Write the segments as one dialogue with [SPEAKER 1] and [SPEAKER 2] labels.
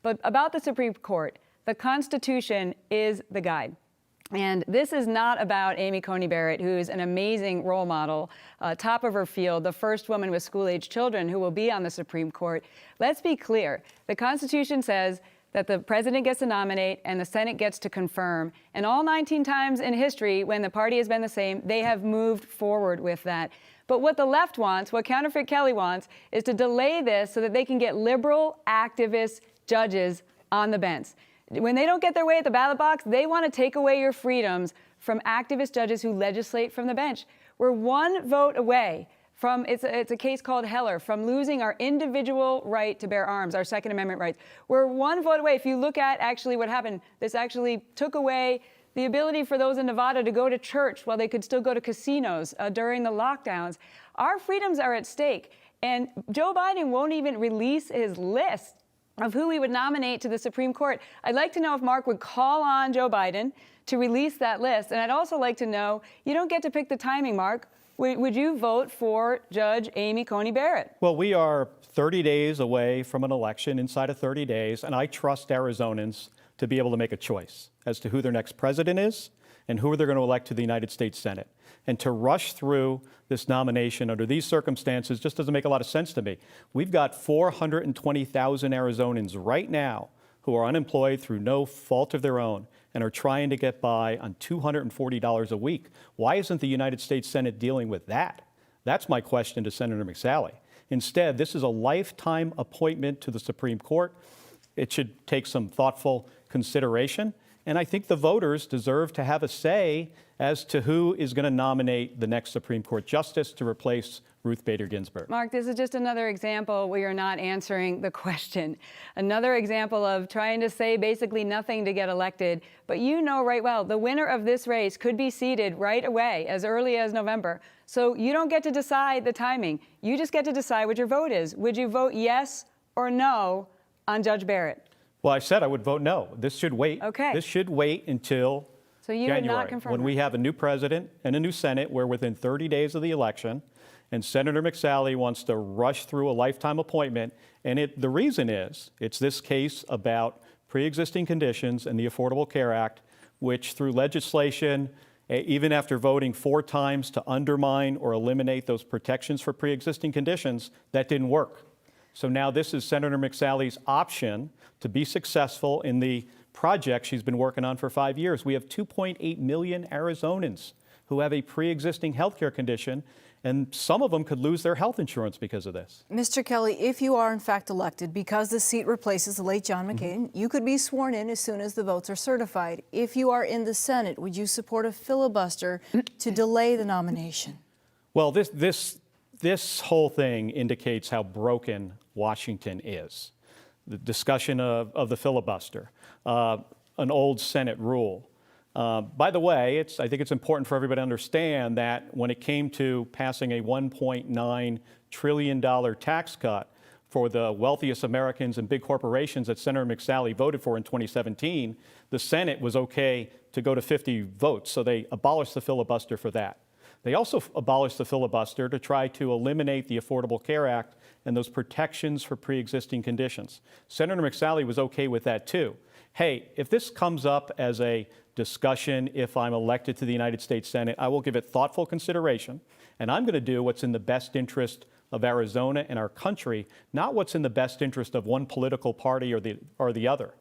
[SPEAKER 1] But about the Supreme Court, the Constitution is the guide. And this is not about Amy Coney Barrett, who is an amazing role model, top of her field, the first woman with school-age children who will be on the Supreme Court. Let's be clear. The Constitution says that the president gets to nominate and the Senate gets to confirm. And all 19 times in history, when the party has been the same, they have moved forward with that. But what the left wants, what Counterfeit Kelly wants, is to delay this so that they can get liberal activist judges on the bench. When they don't get their way at the ballot box, they want to take away your freedoms from activist judges who legislate from the bench. We're one vote away from, it's a case called Heller, from losing our individual right to bear arms, our Second Amendment rights. We're one vote away. If you look at actually what happened, this actually took away the ability for those in Nevada to go to church while they could still go to casinos during the lockdowns. Our freedoms are at stake. And Joe Biden won't even release his list of who he would nominate to the Supreme Court. I'd like to know if Mark would call on Joe Biden to release that list. And I'd also like to know, you don't get to pick the timing, Mark. Would you vote for Judge Amy Coney Barrett?
[SPEAKER 2] Well, we are 30 days away from an election, inside of 30 days, and I trust Arizonans to be able to make a choice as to who their next president is and who they're going to elect to the United States Senate. And to rush through this nomination under these circumstances just doesn't make a lot of sense to me. We've got 420,000 Arizonans right now who are unemployed through no fault of their own and are trying to get by on $240 a week. Why isn't the United States Senate dealing with that? That's my question to Senator McSally. Instead, this is a lifetime appointment to the Supreme Court. It should take some thoughtful consideration. And I think the voters deserve to have a say as to who is going to nominate the next Supreme Court justice to replace Ruth Bader Ginsburg.
[SPEAKER 1] Mark, this is just another example where you're not answering the question. Another example of trying to say basically nothing to get elected. But you know right well, the winner of this race could be seated right away, as early as November. So you don't get to decide the timing. You just get to decide what your vote is. Would you vote yes or no on Judge Barrett?
[SPEAKER 2] Well, I said I would vote no. This should wait.
[SPEAKER 1] Okay.
[SPEAKER 2] This should wait until January,
[SPEAKER 1] would not confirm
[SPEAKER 2] when we have a new president and a new Senate. We're within 30 days of the election, and Senator McSally wants to rush through a lifetime appointment. And the reason is, it's this case about pre-existing conditions and the Affordable Care Act, which through legislation, even after voting 4 times to undermine or eliminate those protections for pre-existing conditions, that didn't work. So now this is Senator McSally's option to be successful in the project she's been working on for 5 years. We have 2.8 million Arizonans who have a pre-existing health care condition, and some of them could lose their health insurance because of this.
[SPEAKER 3] Mr. Kelly, if you are in fact elected, because the seat replaces the late John McCain, you could be sworn in as soon as the votes are certified. If you are in the Senate, would you support a filibuster to delay the nomination?
[SPEAKER 2] Well, this whole thing indicates how broken Washington is. The discussion of the filibuster, an old Senate rule. By the way, I think it's important for everybody to understand that when it came to passing a $1.9 trillion tax cut for the wealthiest Americans and big corporations that Senator McSally voted for in 2017, the Senate was okay to go to 50 votes, so they abolished the filibuster for that. They also abolished the filibuster to try to eliminate the Affordable Care Act and those protections for pre-existing conditions. Senator McSally was okay with that too. Hey, if this comes up as a discussion, if I'm elected to the United States Senate, I will give it thoughtful consideration, and I'm going to do what's in the best interest of Arizona and our country, not what's in the best interest of one political party or the other.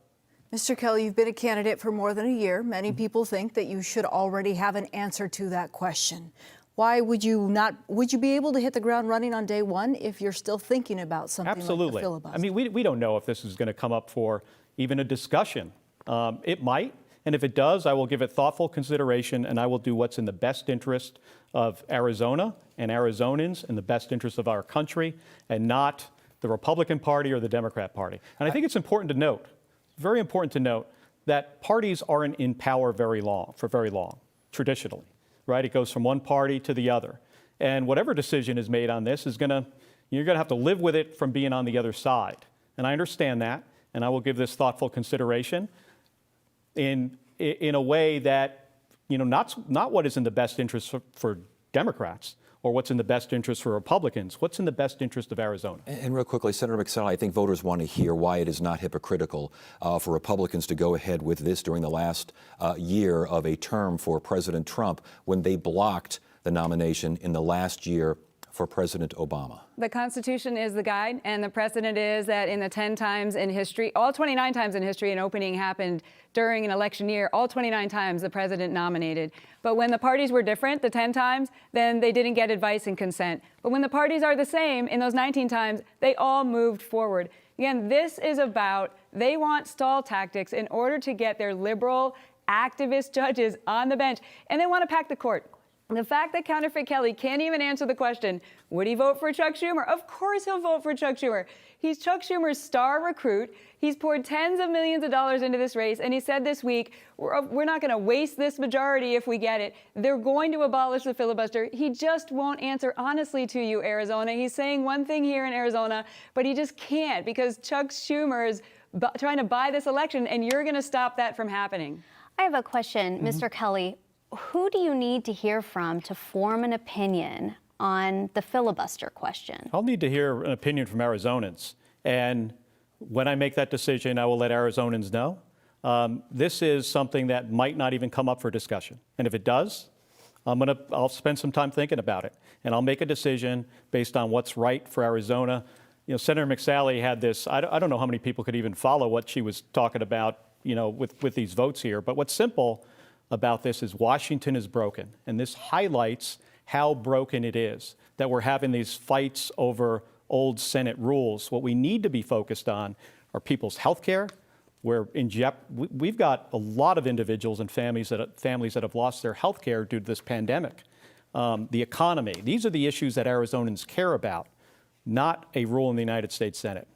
[SPEAKER 3] Mr. Kelly, you've been a candidate for more than a year. Many people think that you should already have an answer to that question. Why would you not? Would you be able to hit the ground running on day one if you're still thinking about something
[SPEAKER 2] Absolutely.
[SPEAKER 3] like the filibuster?
[SPEAKER 2] I mean, we don't know if this is going to come up for even a discussion. It might, and if it does, I will give it thoughtful consideration, and I will do what's in the best interest of Arizona and Arizonans, in the best interest of our country, and not the Republican Party or the Democrat Party. And I think it's important to note, very important to note, that parties aren't in power very long, traditionally, right? It goes from one party to the other. And whatever decision is made on this you're gonna have to live with it from being on the other side. And I understand that, and I will give this thoughtful consideration in a way that, not what is in the best interest for Democrats, or what's in the best interest for Republicans. What's in the best interest of Arizona?
[SPEAKER 4] And real quickly, Senator McSally, I think voters want to hear why it is not hypocritical for Republicans to go ahead with this during the last year of a term for President Trump when they blocked the nomination in the last year for President Obama.
[SPEAKER 1] The Constitution is the guide, and the precedent is that in the 10 times in history, all 29 times in history, an opening happened during an election year. All 29 times the president nominated. But when the parties were different, the 10 times, then they didn't get advice and consent. But when the parties are the same, in those 19 times, they all moved forward. Again, this is about, they want stall tactics in order to get their liberal activist judges on the bench, and they want to pack the court. The fact that Counterfeit Kelly can't even answer the question, would he vote for Chuck Schumer? Of course he'll vote for Chuck Schumer. He's Chuck Schumer's star recruit. He's poured tens of millions of dollars into this race, and he said this week, we're not going to waste this majority if we get it. They're going to abolish the filibuster. He just won't answer honestly to you, Arizona. He's saying one thing here in Arizona, but he just can't because Chuck Schumer's trying to buy this election, and you're going to stop that from happening.
[SPEAKER 5] I have a question, Mr. Kelly. Who do you need to hear from to form an opinion on the filibuster question?
[SPEAKER 2] I'll need to hear an opinion from Arizonans. And when I make that decision, I will let Arizonans know. This is something that might not even come up for discussion. And if it does, I'll spend some time thinking about it. And I'll make a decision based on what's right for Arizona. You know, Senator McSally had this, I don't know how many people could even follow what she was talking about, you know, with these votes here. But what's simple about this is Washington is broken. And this highlights how broken it is that we're having these fights over old Senate rules. What we need to be focused on are people's health care. We've got a lot of individuals and families that have lost their health care due to this pandemic. The economy. These are the issues that Arizonans care about, not a rule in the United States Senate.